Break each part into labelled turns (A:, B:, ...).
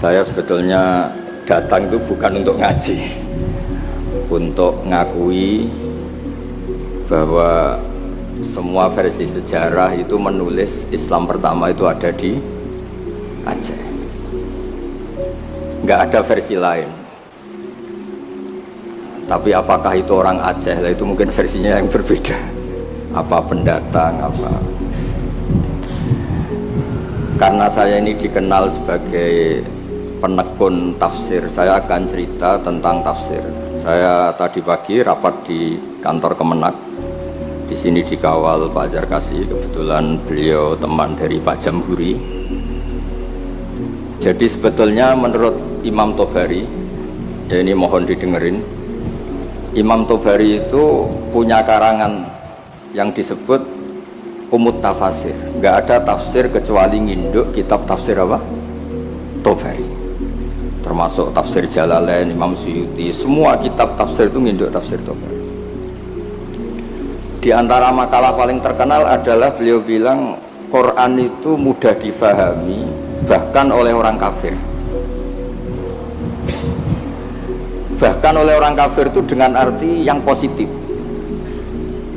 A: Saya sebetulnya datang itu bukan untuk ngaji, untuk ngakui bahwa semua versi sejarah itu menulis Islam pertama itu ada di Aceh. Nggak ada versi lain. Tapi apakah itu orang Aceh? Lah itu mungkin versinya yang berbeda. Apa pendatang, apa. Karena saya ini dikenal sebagai penekun tafsir, saya akan cerita tentang tafsir. Saya tadi pagi rapat di kantor Kemenak. Di sini dikawal Pak Zarkasi, kebetulan beliau teman dari Pak Jamhuri. Jadi sebetulnya menurut Imam Tobari, ya ini mohon didengerin, Imam Tobari itu punya karangan yang disebut Umut Tafasir. Nggak ada tafsir kecuali nginduk kitab tafsir apa? Tobari. Termasuk tafsir Jalalain, Imam Suyuti, semua kitab tafsir itu nginduk tafsir Tobari. Di antara makalah paling terkenal adalah beliau bilang Quran itu mudah difahami bahkan oleh orang kafir. Bahkan oleh orang kafir itu dengan arti yang positif.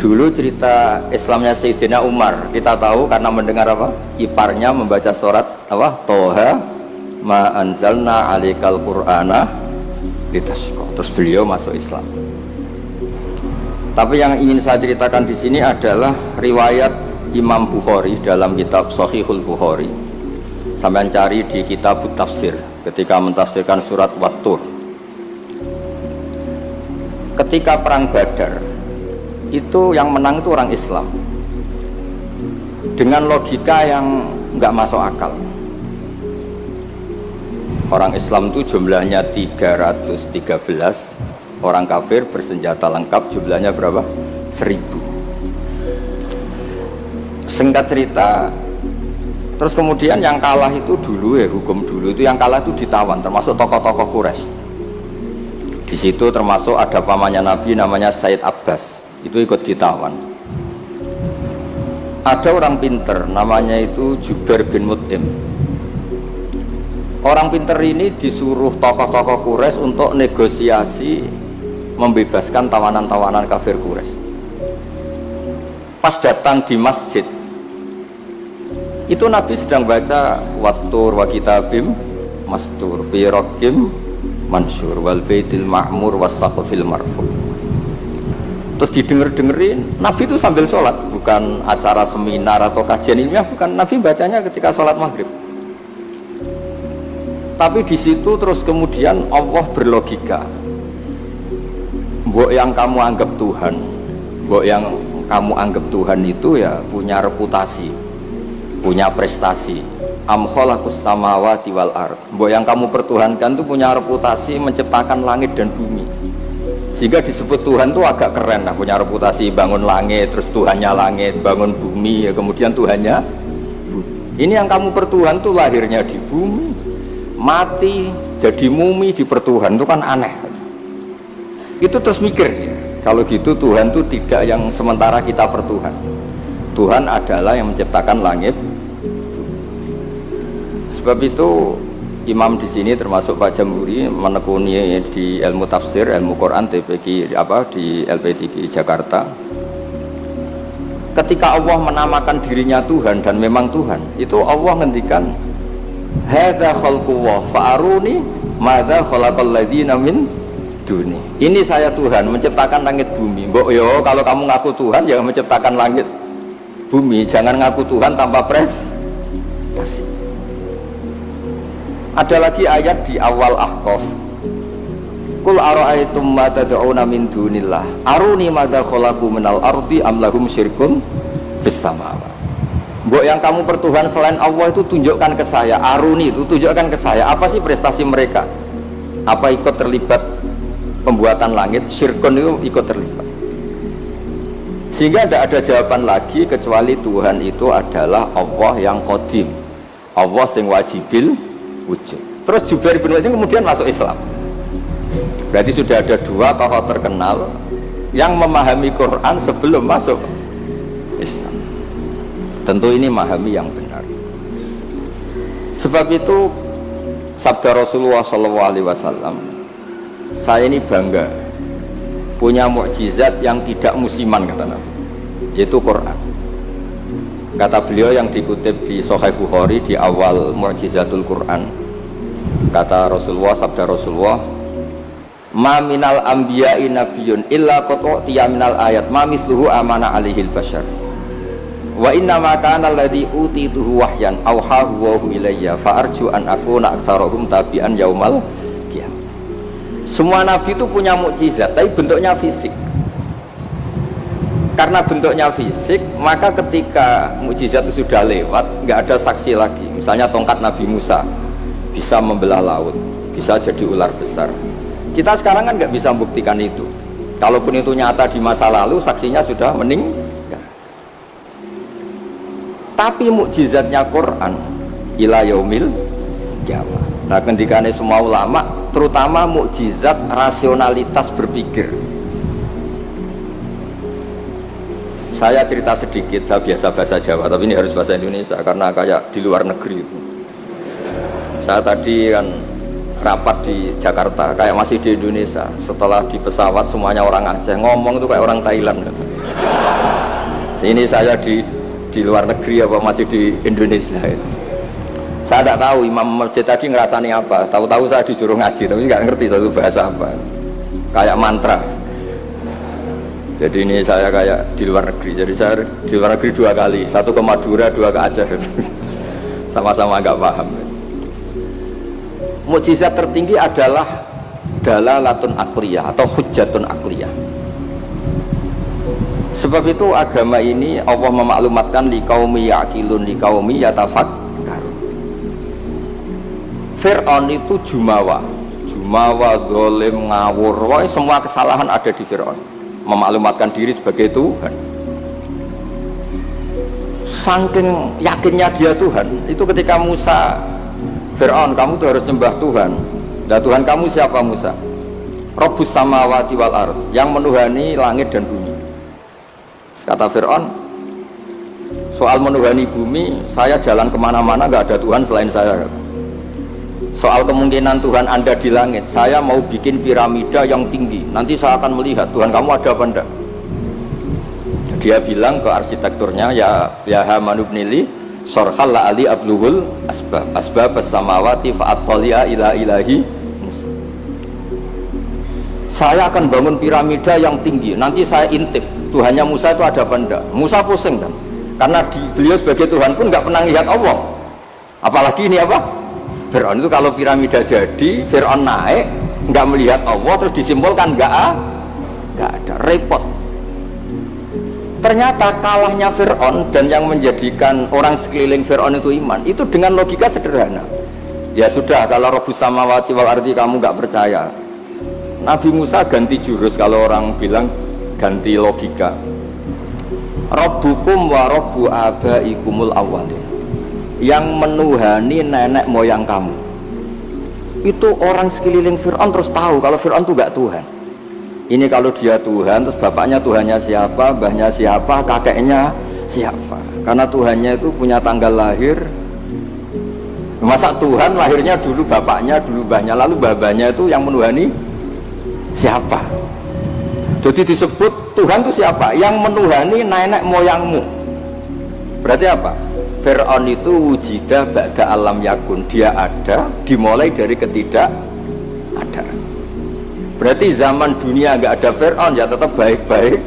A: Dulu cerita Islamnya Sayyidina Umar kita tahu karena mendengar apa? Iparnya membaca surat apa? Toha ma anzalna alaikal qur'ana litashqa. Terus beliau masuk Islam. Tapi yang ingin saya ceritakan di sini adalah riwayat Imam Bukhari dalam kitab Shahihul Bukhari. Sampai cari di kitab tafsir ketika mentafsirkan surat Wat-Tur. Ketika perang Badar itu yang menang itu orang Islam. Dengan logika yang nggak masuk akal. Orang Islam itu jumlahnya 313. Orang kafir bersenjata lengkap jumlahnya berapa? 1000. Singkat cerita, terus kemudian yang kalah itu dulu hukum dulu itu yang kalah itu ditawan, termasuk tokoh-tokoh Quraisy. Di situ termasuk ada pamannya Nabi namanya Said Abbas, itu ikut ditawan. Ada orang pinter namanya itu Jubair bin Mut'im. Orang pinter ini disuruh tokoh-tokoh Quraisy untuk negosiasi membebaskan tawanan-tawanan kafir Quraisy. Pas datang di masjid itu Nabi sedang baca Wat-Tur wa kitabim mastur fi raqim mansur wal baitil ma'mur was saqfil marfu. Terus didengerin Nabi itu sambil sholat, bukan acara seminar atau kajian ilmiah, bukan. Nabi bacanya ketika sholat maghrib. Tapi di situ terus kemudian Allah berlogika. Mbok yang kamu anggap Tuhan, mbok yang kamu anggap Tuhan itu ya punya reputasi, punya prestasi. Am khalaqus samawati wal ard. Mbok yang kamu pertuhankan itu punya reputasi menciptakan langit dan bumi. Sehingga disebut Tuhan itu agak keren lah, punya reputasi bangun langit, terus Tuhannya langit, bangun bumi, ya kemudian Tuhannya bumi. Ini yang kamu pertuhan tuh lahirnya di bumi, mati jadi mumi di pertuhan, itu kan aneh. Itu terus mikir ya, kalau gitu Tuhan itu tidak yang sementara kita pertuhan. Tuhan adalah yang menciptakan langit. Sebab itu imam di sini termasuk Pak Jamhuri menekuni di ilmu tafsir, ilmu Quran TPQ di LP3 Jakarta. Ketika Allah menamakan dirinya Tuhan dan memang Tuhan, itu Allah ngendikan hadza khalqullah fa'aruni madza khalaqal ladzina min duni. Ini saya Tuhan menciptakan langit bumi. Mbok yo kalau kamu ngaku Tuhan ya menciptakan langit bumi, jangan ngaku Tuhan tanpa prestasi. Ada lagi ayat di awal Ahqaf. Qul ara'aytum ma tad'una min dunillah aruni madza khalaqu minal ardi am lahum syirkun fis samawati. Mbok yang kamu pertuhan selain Allah itu tunjukkan ke saya. Aruni itu tunjukkan ke saya apa sih prestasi mereka? Apa ikut terlibat pembuatan langit? Syirkun itu ikut terlibat. Sehingga tidak ada jawaban lagi kecuali Tuhan itu adalah Allah yang qadim, Allah yang wajibil wujud. Terus Jubair bin Mut'im kemudian masuk Islam. Berarti sudah ada dua tokoh terkenal yang memahami Quran sebelum masuk Islam. Tentu ini memahami yang benar. Sebab itu Sabda Rasulullah SAW, saya ini bangga punya mukjizat yang tidak musiman, kata Nabi, yaitu Quran. Kata beliau yang dikutip di Sahih Bukhari di awal Mu'jizatul Quran, kata Rasulullah, sabda Rasulullah, ma minal anbiya'i nabiyyun illa qad utiya minal ayat ma mithluhu amana alaihil bashar wa inna ma kana alladhi utituhu wahyan awhahu wa ilayya fa arju an akuna aktsarahum tabi'an yaumal qiyamah. Semua nabi itu punya mukjizat tapi bentuknya fisik. Karena bentuknya fisik, maka ketika mukjizat itu sudah lewat, nggak ada saksi lagi. Misalnya tongkat Nabi Musa bisa membelah laut, bisa jadi ular besar. Kita sekarang kan nggak bisa membuktikan itu. Kalaupun itu nyata di masa lalu, saksinya sudah meninggal. Tapi mukjizatnya Quran ila yaumil qiyamah. Nah, ketikane semua ulama, terutama mukjizat rasionalitas berpikir. Saya cerita sedikit, saya biasa bahasa Jawa, tapi ini harus bahasa Indonesia karena kayak di luar negeri itu. Saya tadi kan rapat di Jakarta, kayak masih di Indonesia. Setelah di pesawat semuanya orang Aceh, ngomong itu kayak orang Thailand. Ini saya di luar negeri apa masih di Indonesia itu. Saya tidak tahu imam masjid tadi ngerasani apa. Tahu-tahu saya disuruh ngaji, tapi nggak ngerti satu bahasa apa. Kayak mantra. Jadi ini saya kayak di luar negeri. Jadi saya di luar negeri 2 kali, 1 ke Madura, 2 ke Aceh. Sama-sama nggak paham. Mukjizat tertinggi adalah dalalatun akliyah atau hujjatun akliyah. Sebab itu agama ini Allah memaklumatkan li qaumi yaqilun li qaumi yatafakkarun. Fir'aun itu jumawa, zalim, ngawur, semua kesalahan ada di Fir'aun. Memaklumatkan diri sebagai Tuhan. Saking yakinnya dia Tuhan, itu ketika Musa, Fir'aun, kamu tuh harus nyembah Tuhan. Dan Tuhan kamu siapa Musa? Rabbus samawati wal ard, yang menuhani langit dan bumi. Kata Fir'aun, soal menuhani bumi, saya jalan kemana-mana gak ada Tuhan selain saya. Soal kemungkinan Tuhan Anda di langit, saya mau bikin piramida yang tinggi, nanti saya akan melihat Tuhan kamu ada apa enggak. Dia bilang ke arsitekturnya, ya Haman ibnili sorhal la ali abluhul asbab as-samawati fa'attali'a ila ilahi. Saya akan bangun piramida yang tinggi, nanti saya intip Tuhannya Musa itu ada apa enggak. Musa pusing kan, karena beliau sebagai Tuhan pun nggak pernah lihat Allah, apalagi ini apa, Fir'aun. Itu kalau piramida jadi, Fir'aun naik nggak melihat Allah, terus disimpulkan nggak ada, repot. Ternyata kalahnya Fir'aun dan yang menjadikan orang sekeliling Fir'aun itu iman, itu dengan logika sederhana. Ya sudah, kalau Rabbus samawati wal ardi kamu nggak percaya, Nabi Musa ganti jurus. Kalau orang bilang ganti logika, Rabbukum wa rabbu abaikumul awwalin, yang menuhani nenek moyang kamu. Itu orang sekeliling Fir'aun terus tahu kalau Fir'aun itu gak Tuhan. Ini kalau dia Tuhan, terus bapaknya Tuhannya siapa, mbahnya siapa, kakeknya siapa. Karena Tuhannya itu punya tanggal lahir. Masa Tuhan lahirnya dulu bapaknya, dulu mbahnya, lalu babanya itu yang menuhani siapa? Jadi disebut Tuhan itu siapa? Yang menuhani nenek moyangmu. Berarti apa? Fir'aun itu wujida ba'da alam yakun, dia ada dimulai dari ketidakadaan. Berarti zaman dunia nggak ada Fir'aun ya tetap baik-baik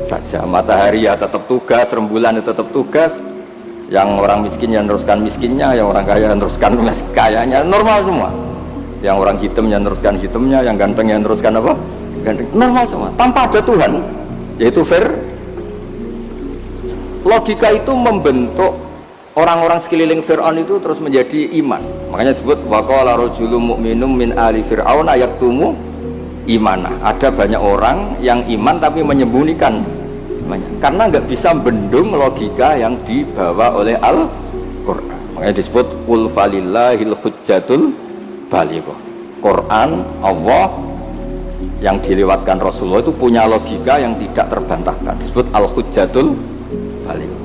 A: saja. Matahari ya tetap tugas, rembulan ya tetap tugas. Yang orang miskin yang teruskan miskinnya, yang orang kaya yang teruskan kayanya, normal semua. Yang orang hitam yang teruskan hitamnya, yang ganteng yang teruskan apa? Ganteng, normal semua. Tanpa ada Tuhan, yaitu logika itu membentuk orang-orang sekeliling Fir'aun itu terus menjadi iman. Makanya disebut waqala rajulun mu'minun min ali fir'aun yaktumu imana. Ada banyak orang yang iman tapi menyembunyikan imannya, karena nggak bisa bendung logika yang dibawa oleh Al-Quran. Makanya disebut qul falillahil hujjatul balighah. Quran Allah yang dilewatkan Rasulullah itu punya logika yang tidak terbantahkan, disebut al-hujjatul balighah.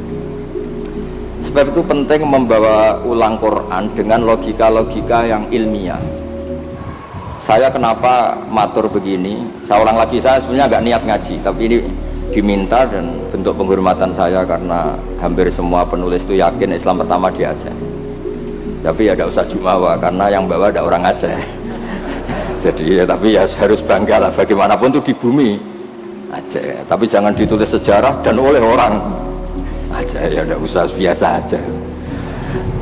A: Sebab itu penting membawa ulang Quran dengan logika-logika yang ilmiah. Saya kenapa matur begini? Saya ulang lagi, saya sebenarnya agak niat ngaji, tapi ini diminta dan bentuk penghormatan saya karena hampir semua penulis itu yakin Islam pertama di Aceh. Tapi ya gak usah jumawa karena yang bawa ada orang Aceh. Jadi ya, tapi ya harus bangga lah bagaimanapun itu di bumi Aceh. Tapi jangan ditulis sejarah dan oleh orang Aceh, ya gak usah, biasa aja.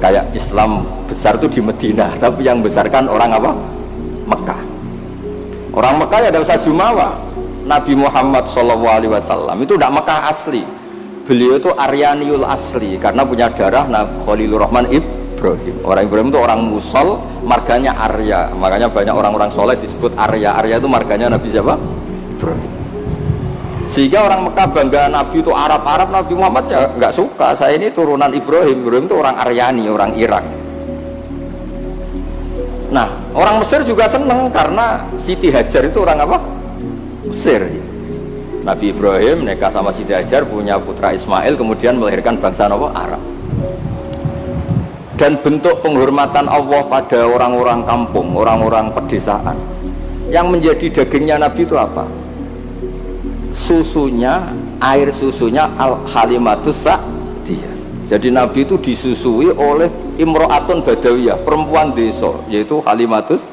A: Kayak Islam besar itu di Medina, tapi yang besarkan orang apa? Mekah. Orang Mekah ya gak usah jumawa. Nabi Muhammad SAW itu tidak Mekah asli. Beliau itu Aryaniul asli karena punya darah Khalilur Rahman Ibrahim. Orang Ibrahim itu orang Musol, marganya Arya. Makanya banyak orang-orang soleh disebut Arya. Arya itu marganya Nabi siapa? Ibrahim. Sehingga orang Mekah bangga Nabi itu Arab-Arab, Nabi Muhammad ya nggak suka. Saya ini turunan Ibrahim. Ibrahim itu orang Aryani, orang Irak. Nah, orang Mesir juga seneng karena Siti Hajar itu orang apa? Mesir. Nabi Ibrahim nikah sama Siti Hajar, punya putra Ismail, kemudian melahirkan bangsa apa? Arab. Dan bentuk penghormatan Allah pada orang-orang kampung, orang-orang pedesaan, yang menjadi dagingnya Nabi itu apa? Susunya, air susunya al-halimatus sa'diyah. Jadi Nabi itu disusui oleh imro'atun badawiyah, perempuan desa, yaitu halimatus.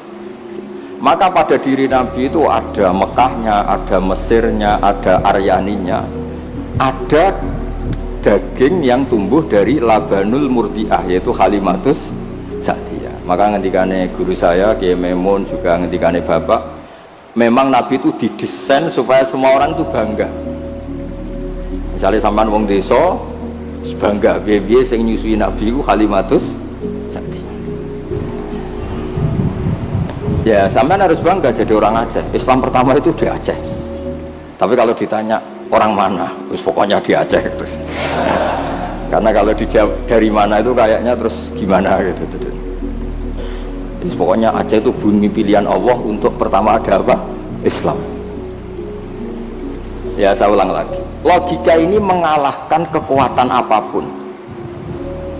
A: Maka pada diri Nabi itu ada Mekahnya, ada Mesirnya, ada Aryaninya, ada daging yang tumbuh dari labanul murdiah, yaitu halimatus sa'diyah. Maka ngendikane guru saya Kiai Memun, juga ngendikane bapak, memang Nabi itu didesain supaya semua orang itu bangga. Misalnya sampean wong desa bangga, biye-biye sing nyusui Nabi itu halimatus sa'diyah. Ya sampean harus bangga jadi orang Aceh. Islam pertama itu di Aceh. Tapi kalau ditanya orang mana, terus pokoknya di Aceh terus. Karena kalau dijawab dari mana itu kayaknya terus gimana gitu. Terus pokoknya Aceh itu bumi pilihan Allah untuk pertama ada apa? Islam. Ya saya ulang lagi, logika ini mengalahkan kekuatan apapun.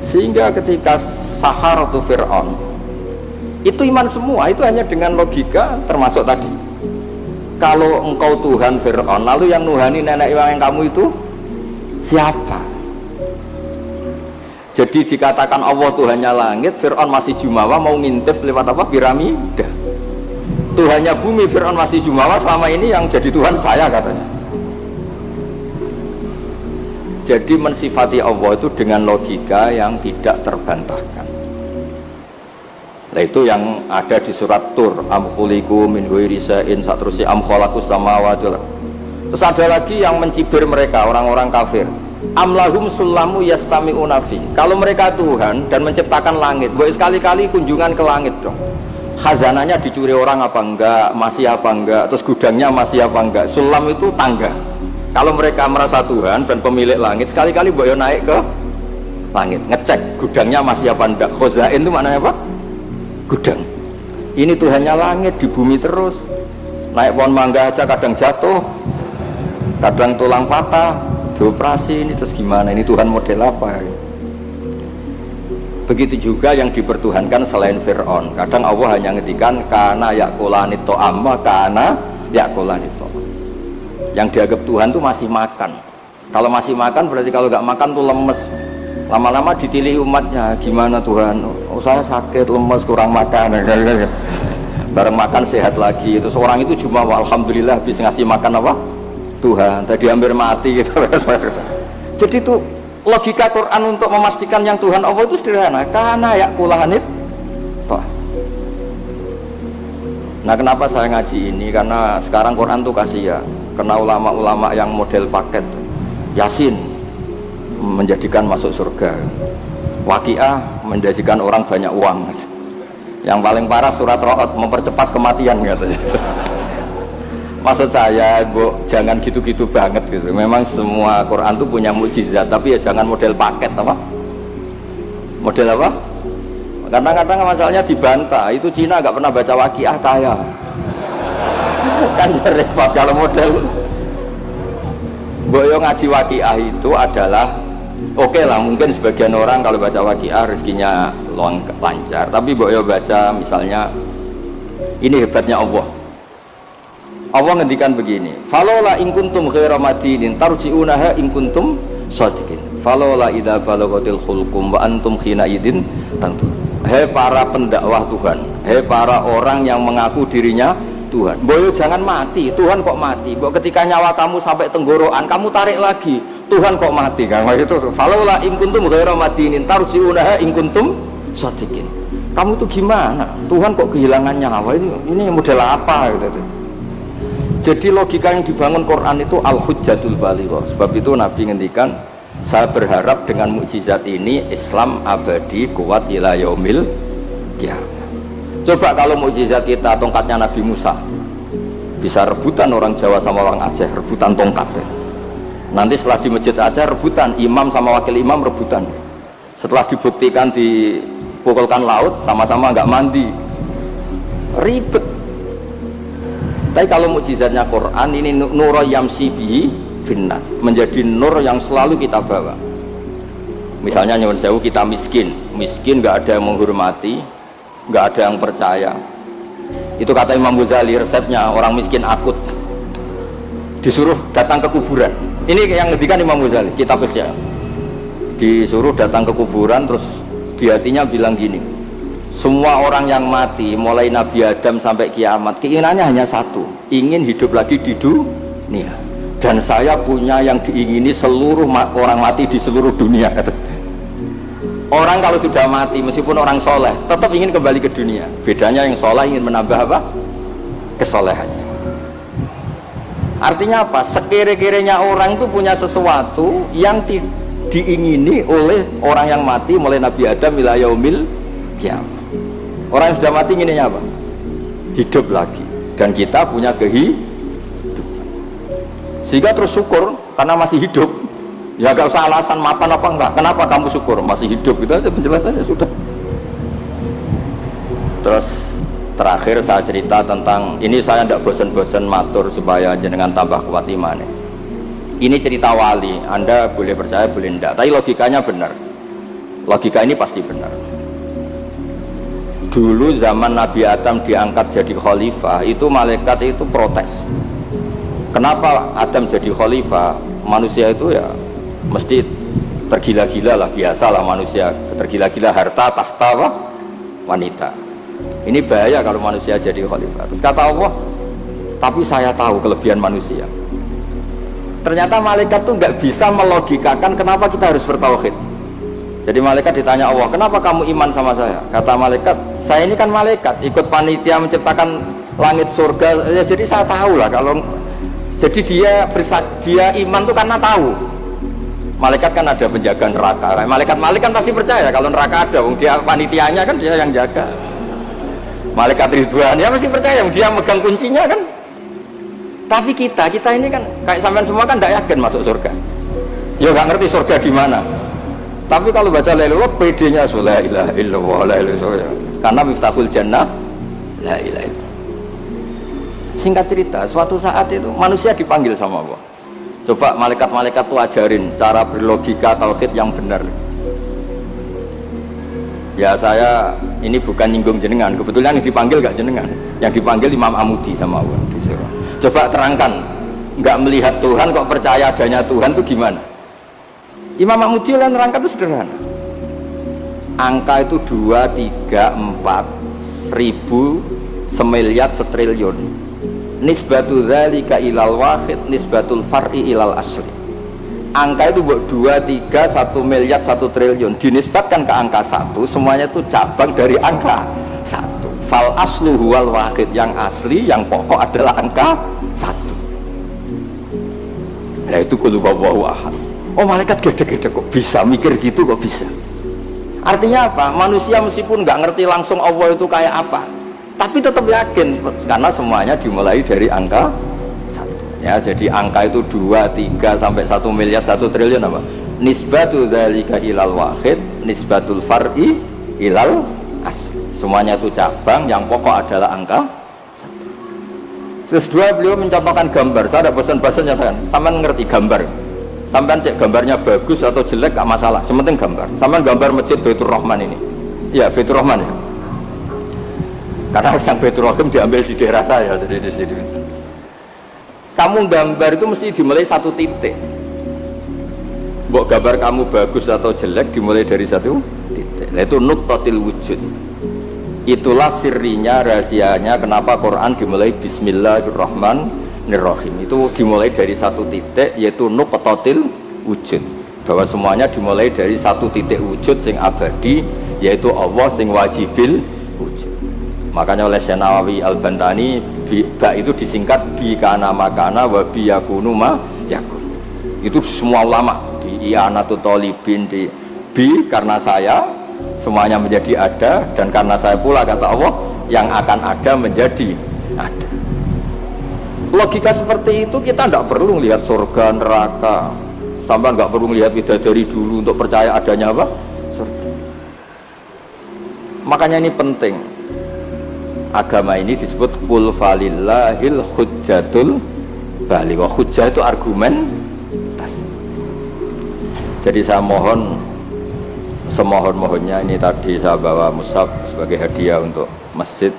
A: Sehingga ketika Saharatu Fir'aun itu iman semua, itu hanya dengan logika, termasuk tadi kalau engkau Tuhan Fir'aun, lalu yang nuhani nenek yang kamu itu siapa? Jadi dikatakan Allah Tuhannya langit, Fir'aun masih jumawa mau ngintip lewat apa? Piramida. Tuhannya bumi, Fir'aun masih jumawa, selama ini yang jadi Tuhan saya katanya. Jadi mensifati Allah itu dengan logika yang tidak terbantahkan. Nah itu yang ada di surat Tur, am khuliqu min ghairi shay'in, saterusnya am khalaqus samawati wal ardh. Terus ada lagi yang mencibir mereka, orang-orang kafir. Am lahum sulamu yastami'una fi. Kalau mereka Tuhan dan menciptakan langit, boleh sekali-kali kunjungan ke langit dong. Khazananya dicuri orang apa enggak, masih apa enggak, terus gudangnya masih apa enggak. Sulam itu tangga. Kalau mereka merasa Tuhan dan pemilik langit, sekali-kali boleh naik ke langit, ngecek gudangnya masih apa enggak. Khazain itu maknanya apa? Gudang. Ini Tuhannya langit, di bumi terus. Naik pohon mangga aja kadang jatuh, kadang tulang patah, dioperasi. Ini terus gimana? Ini Tuhan model apa? Begitu juga yang dipertuhankan selain Fir'aun. Kadang Allah hanya ngedikan kana yakulani to'amma, kana yakulani to'am. Yang dianggap Tuhan tuh masih makan. Kalau masih makan berarti kalau nggak makan tuh lemes. Lama-lama ditilih umatnya, gimana Tuhan? Oh saya sakit, lemes, kurang makan. Bareng makan sehat lagi. Terus orang itu cuma alhamdulillah habis ngasih makan apa? Tuhan. Tadi hampir mati gitu. Jadi itu logika Quran untuk memastikan yang Tuhan Allah itu sederhana. Karena ya kulahanit toh. Nah kenapa saya ngaji ini? Karena sekarang Quran tuh kasih ya, kena ulama-ulama yang model paket. Yasin menjadikan masuk surga, Waqiah menjadikan orang banyak uang. Yang paling parah surat Ra'd mempercepat kematian katanya. Maksud saya, Bu, jangan gitu-gitu banget gitu. Memang semua Quran itu punya mukjizat, tapi ya jangan model paket apa? Model apa? Kadang-kadang masalahnya dibantah. Itu Cina nggak pernah baca Waqiah kaya. Kan repot kalau model. Boyo ngaji Waqiah itu adalah Oke lah, mungkin sebagian orang kalau baca Waqiah rezekinya lancar, tapi mbok baca misalnya ini hebatnya Allah. Allah ngendikan begini, falola in kuntum ghaira madinin tarji'unaha in kuntum shadiqin. Falola idza balaghatil khulqum wa antum khina idin tantu. Hei para pendakwah Tuhan, hei para orang yang mengaku dirinya Tuhan, boyo jangan mati. Tuhan kok mati? Kok ketika nyawa kamu sampai tenggorokan kamu tarik lagi, Tuhan kok mati? Kan itu falola in kuntum ghaira madinin tarji'unaha in kuntum shadiqin. Kamu tuh gimana? Tuhan kok kehilangan nyawa? Ini model apa gitu. Jadi logika yang dibangun Quran itu al-hujjatul balighah. Sebab itu Nabi ngendikan, saya berharap dengan mukjizat ini Islam abadi kuat ila yaumil qiyamah. Coba kalau mukjizat kita tongkatnya Nabi Musa, bisa rebutan orang Jawa sama orang Aceh, rebutan tongkat. Nanti setelah di masjid Aceh rebutan, imam sama wakil imam rebutan. Setelah dibuktikan dipukulkan laut, sama-sama nggak mandi, ribet. Tapi kalau mukjizatnya Quran ini nur yamsi bihi finnas, menjadi nur yang selalu kita bawa. Misalnya nyuwun sewu kita miskin nggak ada yang menghormati, nggak ada yang percaya. Itu kata Imam Ghazali, resepnya orang miskin akut disuruh datang ke kuburan. Ini yang ngendikan Imam Ghazali, kitab Ihya. Disuruh datang ke kuburan, terus di hatinya bilang gini, semua orang yang mati mulai Nabi Adam sampai kiamat keinginannya hanya satu, ingin hidup lagi di dunia. Dan saya punya yang diingini seluruh orang mati di seluruh dunia. Orang kalau sudah mati meskipun orang soleh tetap ingin kembali ke dunia. Bedanya yang soleh ingin menambah apa? Kesolehannya. Artinya apa? Sekira-kiranya orang itu punya sesuatu yang diingini oleh orang yang mati mulai Nabi Adam ila yaumil qiyamah. Orang yang sudah mati inginnya apa? Hidup lagi. Dan kita punya kehidupan, sehingga terus syukur karena masih hidup. Ya gak usah alasan mapan apa enggak, kenapa kamu syukur masih hidup, itu aja penjelasannya sudah. Terus terakhir saya cerita tentang ini, saya tidak bosan-bosan matur supaya jenengan tambah kuat imannya. Ini cerita wali, Anda boleh percaya boleh enggak, tapi logikanya benar. Logika ini pasti benar. Dulu zaman Nabi Adam diangkat jadi khalifah, itu malaikat itu protes. Kenapa Adam jadi khalifah? Manusia itu ya mesti tergila-gila lah, biasalah manusia tergila-gila harta tahta wanita. Ini bahaya kalau manusia jadi khalifah. Terus kata Allah, tapi saya tahu kelebihan manusia. Ternyata malaikat tuh nggak bisa melogikakan kenapa kita harus bertauhid. Jadi malaikat ditanya Allah, kenapa kamu iman sama saya? Kata malaikat, saya ini kan malaikat, ikut panitia menciptakan langit surga. Ya, jadi saya tahu lah kalau, jadi dia iman tuh karena tahu. Malaikat kan ada penjaga neraka. Malaikat pasti percaya kalau neraka ada, dia panitianya kan dia yang jaga. Malaikat Ridwan ya mesti percaya, dia megang kuncinya kan. Tapi kita ini kan kayak sampean semua kan tidak yakin masuk surga. Ya nggak ngerti surga di mana. Tapi kalau baca la ilaha PD-nya la ilaha illallah, la ilaha illallah. Karena miftahul jannah la ilaha illallah. Singkat cerita, suatu saat itu manusia dipanggil sama Allah. Coba malaikat-malaikat tuh ajarin cara berlogika tauhid yang benar. Ya saya ini bukan nyinggung jenengan, kebetulan yang dipanggil gak jenengan, yang dipanggil Imam Amudi sama Allah disuruh. Coba terangkan, nggak melihat Tuhan kok percaya adanya Tuhan tuh gimana? Imam Mahmudi yang nerangkan itu sederhana. Angka itu 2, 3, 4 1000 semiliar setriliun. Nisbatu dzalika ilal wahid nisbatul far'i ilal asli. Angka itu 2, 3, 1 miliar 1 triliun dinisbatkan ke angka 1, semuanya itu cabang dari angka 1. Fal aslu huwal wahid, yang asli yang pokok adalah angka 1. Nah itu qul huwallahu ahad. Oh malaikat gede-gede kok bisa mikir gitu, kok bisa. Artinya apa? Manusia meskipun nggak ngerti langsung Allah itu kayak apa, tapi tetap yakin karena semuanya dimulai dari angka 1. Ya, jadi angka itu 2, 3 sampai 1 miliar 1 triliun apa? Nisbatu dzalika ilal wahid nisbatul far'i ilal asli. Semuanya itu cabang, yang pokok adalah angka 1. Terus beliau mencontohkan gambar. Saya ada bosan-bosan nyatakan, sama ngerti gambar. Sampean cek gambarnya bagus atau jelek gak masalah, sementing gambar. Sampean gambar masjid Baitur Rahman ini, ya Baitur Rahman ya. Karena yang Baitur Rahim diambil di daerah saya, jadi di situ. Kamu gambar itu mesti dimulai satu titik. Mbok gambar kamu bagus atau jelek dimulai dari satu titik. Itu nuqtatil wujud. Itulah sirrinya, rahasianya kenapa Quran dimulai Bismillahirrahmanirrahim. Itu dimulai dari satu titik, yaitu nuqtatil wujud. Bahwa semuanya dimulai dari satu titik wujud sing abadi, yaitu Allah sing wajibil wujud. Makanya oleh Syekh Nawawi Al-Bantani ba itu disingkat bi kana makana wa bi yakunu ma yakun. Itu semua ulama di I'anatul Thalibin di bi karena saya semuanya menjadi ada, dan karena saya pula kata Allah yang akan ada menjadi ada. Logika seperti itu kita tidak perlu lihat surga neraka, sampai nggak perlu lihat bidadari dulu untuk percaya adanya apa surga. Makanya ini penting. Agama ini disebut qul falillahil hujjatul baligh. Hujjah itu argumen tas. Jadi saya mohon semohon-mohonnya, ini tadi saya bawa mushaf sebagai hadiah untuk masjid.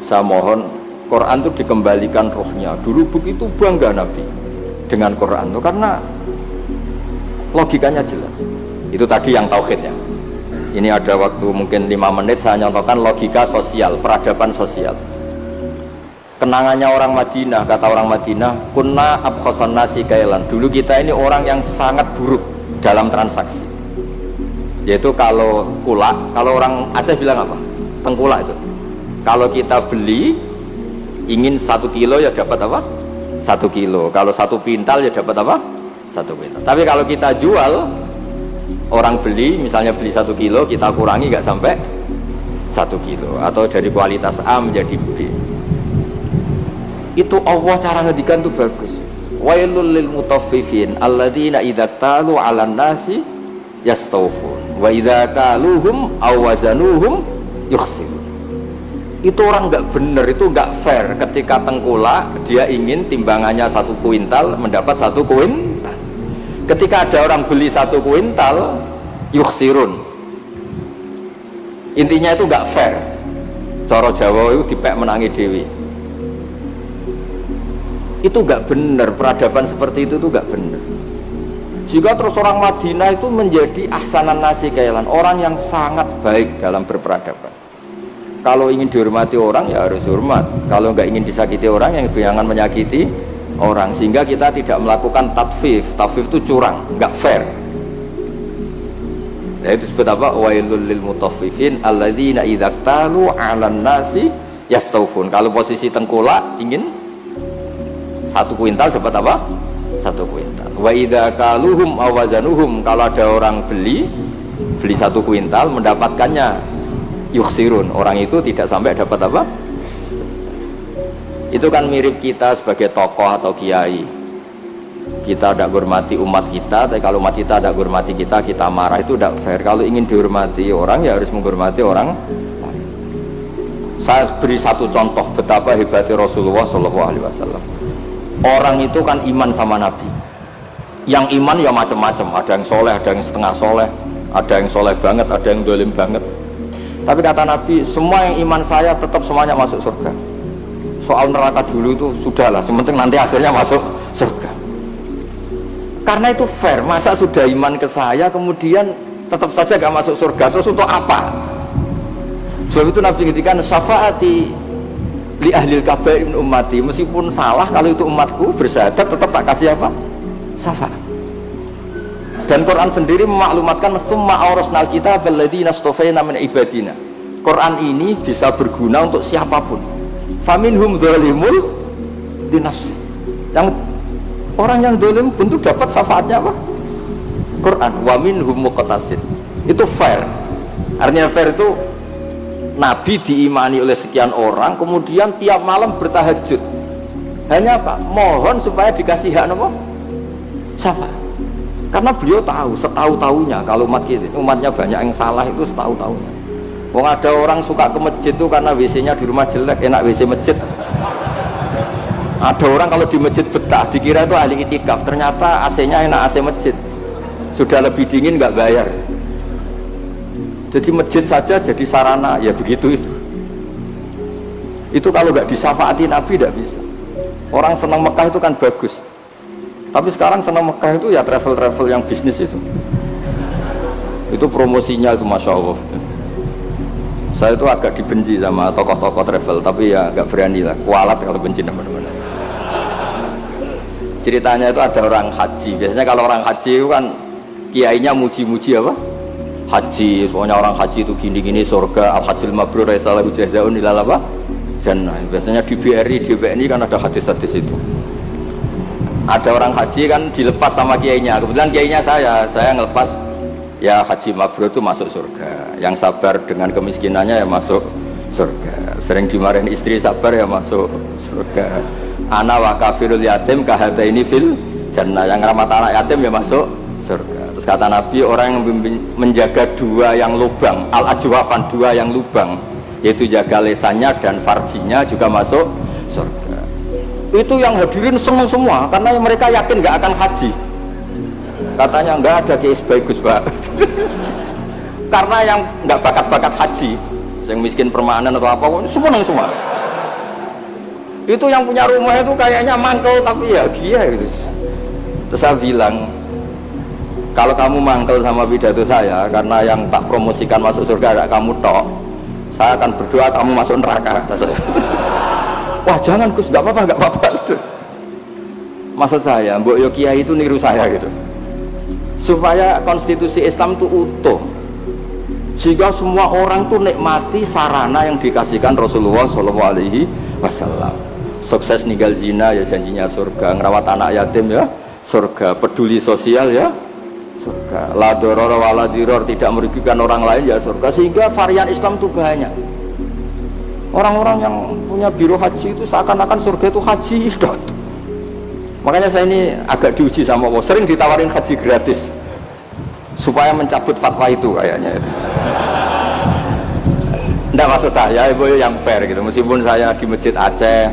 A: Saya mohon Quran itu dikembalikan rohnya. Dulu begitu bangga Nabi dengan Quran itu karena logikanya jelas. Itu tadi yang tauhidnya. Ini ada waktu mungkin 5 menit saya nyontohkan logika sosial, peradaban sosial. Kenangannya orang Madinah, kata orang Madinah, kunna abkhasan nasi kailan. Dulu kita ini orang yang sangat buruk dalam transaksi. Yaitu kalau kula, kalau orang Aceh bilang apa? Tengkulak itu. Kalau kita beli ingin 1 kilo ya dapat apa? 1 kilo. Kalau 1 pintal ya dapat apa? 1 pintal. Tapi kalau kita jual, orang beli, misalnya beli 1 kilo, kita kurangi nggak sampai 1 kilo, atau dari kualitas A menjadi B. Itu Allah cara ngedikan itu bagus. Wailul lil mutaffifin alladzina idza talu 'alan nasi yastawfun wa idza kaluhum aw wazanuhum yukhsirun. Itu orang nggak bener, itu nggak fair ketika tengkulak dia ingin timbangannya 1 kuintal mendapat 1 kuintal. Ketika ada orang beli 1 kuintal yukhsirun, intinya itu nggak fair. Cara Jawa itu dipek menangi dewi. Itu nggak benar, peradaban seperti itu tuh nggak benar. Jika terus orang Madinah itu menjadi ahsanan nasi kailan, orang yang sangat baik dalam berperadaban. Kalau ingin dihormati orang ya harus hormat, kalau nggak ingin disakiti orang yang jangan menyakiti orang, sehingga kita tidak melakukan tatfif. Tatfif itu curang, nggak fair. Nah, itu disebut apa? Wailul lil mutaffifin alladzina idza talu 'alan nasi yastawfun. Kalau posisi tengkulak ingin 1 kuintal dapat apa? 1 kuintal. Wa idza kaluhum aw wazanuhum, kalau ada orang beli 1 kuintal mendapatkannya yukhsirun, orang itu tidak sampai dapat apa? Itu kan mirip kita sebagai tokoh atau kiai. Kita tidak hormati umat kita, tapi kalau umat kita tidak hormati kita, kita marah, itu tidak fair. Kalau ingin dihormati orang ya harus menghormati orang lain. Saya beri 1 contoh betapa hebatnya Rasulullah SAW. Orang itu kan iman sama Nabi. Yang iman ya macam-macam, ada yang soleh, ada yang setengah soleh, ada yang soleh banget, ada yang dolim banget. Tapi kata Nabi, semua yang iman saya tetap semuanya masuk surga. Soal neraka dulu itu sudahlah, sementing nanti akhirnya masuk surga. Karena itu fair, masa sudah iman ke saya kemudian tetap saja gak masuk surga, terus untuk apa? Sebab itu Nabi ngintikan syafaati li ahlil kabair min ummati, meskipun salah kalau itu umatku bersyahadat tetap tak kasih apa? Syafaat. Dan Quran sendiri memaklumatkan summa awrasnal kitab alladzina astafayna min ibadina. Quran ini bisa berguna untuk siapapun. Faminhum zalimul li nafsi. Yang orang yang zalim pun itu dapat syafaatnya apa? Quran. Wa minhum muqtasid. Itu fair. Artinya fair itu Nabi diimani oleh sekian orang, kemudian tiap malam bertahajud. Hanya apa? Mohon supaya dikasih hak apa? Syafaat. Karena beliau tahu, setahu-tahunya kalau umatnya banyak yang salah itu setahu-tahunya. Wong ada orang suka ke masjid itu karena WC-nya di rumah jelek, enak WC masjid. Ada orang kalau di masjid betah dikira itu ahli itikaf, ternyata AC-nya enak, AC masjid sudah lebih dingin nggak bayar. Jadi masjid saja jadi sarana, ya begitu itu kalau nggak disafaati Nabi tidak bisa. Orang senang Mekah itu kan bagus, tapi sekarang senang Mekah itu ya travel yang bisnis itu promosinya itu masya Allah. Saya itu agak dibenci sama tokoh-tokoh travel, tapi ya nggak berani lah, kualat kalau benci teman-teman. Ceritanya itu ada orang haji, biasanya kalau orang haji itu kan kiainya muji-muji apa? Haji, soalnya orang haji itu gini-gini surga, al-hajjul mabrur salahu jazaa'un ilal apa? Jannah. Biasanya di BRI, di BNI kan ada hadis-hadis itu. Ada orang haji kan dilepas sama kiainya. Kebetulan kiainya saya ngelepas ya haji mabrur itu masuk surga. Yang sabar dengan kemiskinannya ya masuk surga. Sering dimarahin istri sabar ya masuk surga. Ana wa kafirul yatim kahataini fil jannah. Yang ramah anak yatim ya masuk surga. Terus kata Nabi, orang yang menjaga dua yang lubang, al-ajwafan, dua yang lubang, yaitu jaga lesannya dan farjinya juga masuk surga. Itu yang hadirin senang semua karena mereka yakin nggak akan haji. Katanya nggak ada kiai bagus Pak. Karena yang nggak bakat-bakat haji, yang miskin permanen atau apa, semua. Itu yang punya rumah itu kayaknya mangkel tapi ya dia gitu. Terus saya bilang, kalau kamu mangkel sama pidato saya karena yang tak promosikan masuk surga ada kamu tok, saya akan berdoa kamu masuk neraka, kata saya. Wah jangan Gus, nggak apa-apa maksud saya Mbok Yo Kiai itu niru saya gitu, supaya konstitusi Islam itu utuh, sehingga semua orang tuh nikmati sarana yang dikasihkan Rasulullah SAW. Sukses ninggal zina ya janjinya surga, ngerawat anak yatim ya surga, peduli sosial ya surga, la doror wala diror, tidak merugikan orang lain ya surga. Sehingga varian Islam itu banyak. Orang-orang yang punya biro haji itu seakan-akan surga itu haji. Makanya saya ini agak diuji sama Allah, sering ditawarin haji gratis supaya mencabut fatwa itu kayaknya itu. Enggak, maksud saya ibu yang fair gitu. Meskipun saya di masjid Aceh,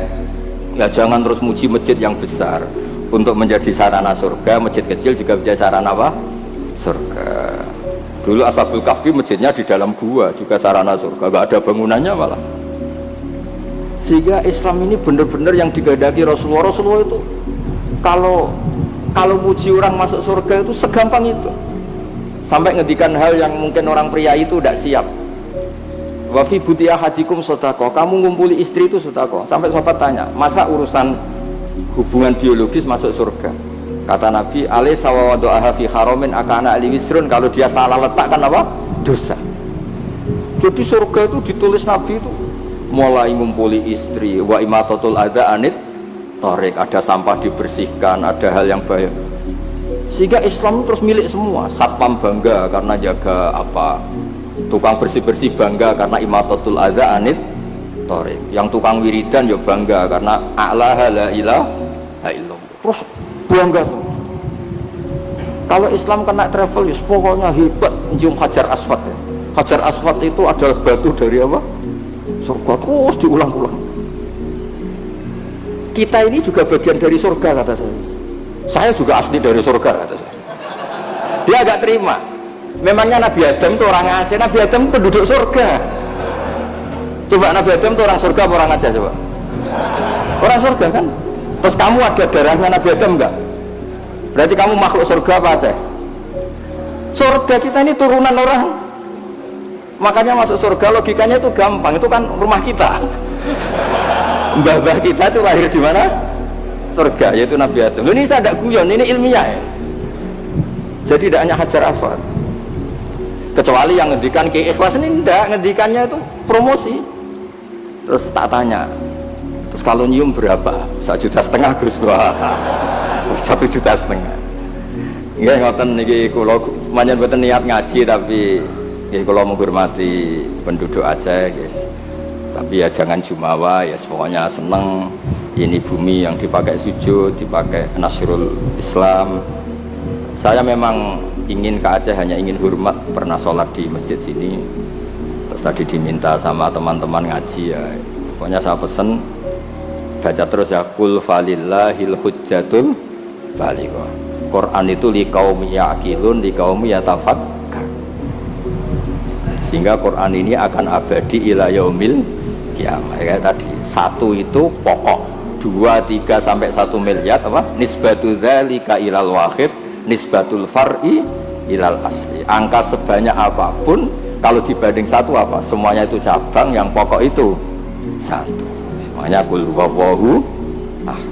A: ya jangan terus muji masjid yang besar. Untuk menjadi sarana surga, masjid kecil juga menjadi sarana apa? Surga. Dulu Ashabul Kahfi masjidnya di dalam gua juga sarana surga, gak ada bangunannya malah. Sehingga Islam ini benar-benar yang digandaki Rasulullah itu kalau muji orang masuk surga itu segampang itu. Sampai ngedikan hal yang mungkin orang pria itu tidak siap. Wa fi buti ahadikum sodako, kamu ngumpuli istri itu sodako. Sampai sahabat tanya, masa urusan hubungan biologis masuk surga? Kata Nabi, alaysa wa wadu'aha fi haramin akana ali wisrun, kalau dia salah letakkan apa? Dosa. Jadi surga itu ditulis Nabi itu mulai ngumpuli istri, wa imatatul adza anit tarik, ada sampah dibersihkan, ada hal yang bahaya. Sehingga Islam terus milik semua. Satpam bangga karena jaga apa, tukang bersih-bersih bangga karena imatatul adza anit tarik, yang tukang wiridan ya bangga karena a'laha la ilaha illallah. Terus bangga semua. Kalau Islam kena travel ya pokoknya hebat, mencium Hajar Aswad ya. Hajar Aswad itu adalah batu dari apa? Surga, terus diulang-ulang. Kita ini juga bagian dari surga, kata saya. Saya juga asli dari surga, kata saya. Dia agak terima. Memangnya Nabi Adam itu orang Aceh, Nabi Adam penduduk surga. Coba Nabi Adam itu orang surga apa orang Aceh coba? Orang surga kan? Terus kamu ada darahnya Nabi Adam enggak? Berarti kamu makhluk surga apa Aceh? Surga kita ini turunan orang. Makanya masuk surga logikanya itu gampang, itu kan rumah kita. Mbah-mbah kita itu lahir di mana? Surga, yaitu Nabi Adam. Ini saya tidak guyon, ini ilmiah ya. Jadi tidak hanya Hajar Aswad. Kecuali yang ngendikan Ki Ikhlas ini enggak, ngendikannya itu promosi. Terus tak tanya, terus kalau nyium berapa? 1,5 juta Gus. Wah, 1,5 juta. Nggih ngoten niki kula manjen mboten niat ngaji tapi nggih kula menghormati penduduk Aceh, guys. Tapi ya jangan jumawa, ya pokoknya seneng ini bumi yang dipakai sujud, dipakai nasrul Islam. Saya memang ingin ke Aceh, hanya ingin hormat, pernah sholat di masjid sini. Terus tadi diminta sama teman-teman ngaji ya. Pokoknya saya pesen Baca terus ya, kul falillahil hujjatul balighah. Quran itu liqaumi yaqilun, liqaumi yatafakkar. Sehingga Quran ini akan abadi ila yaumil kiamah. Kayak tadi, satu itu pokok, 2, 3 sampai 1 miliar apa? Nisbatu dzalika ilal wahid, nisbatul far'i ilal asli. Angka sebanyak apapun kalau dibanding satu apa? Semuanya itu cabang, yang pokok itu satu. Makanya qul huwallahu ahad.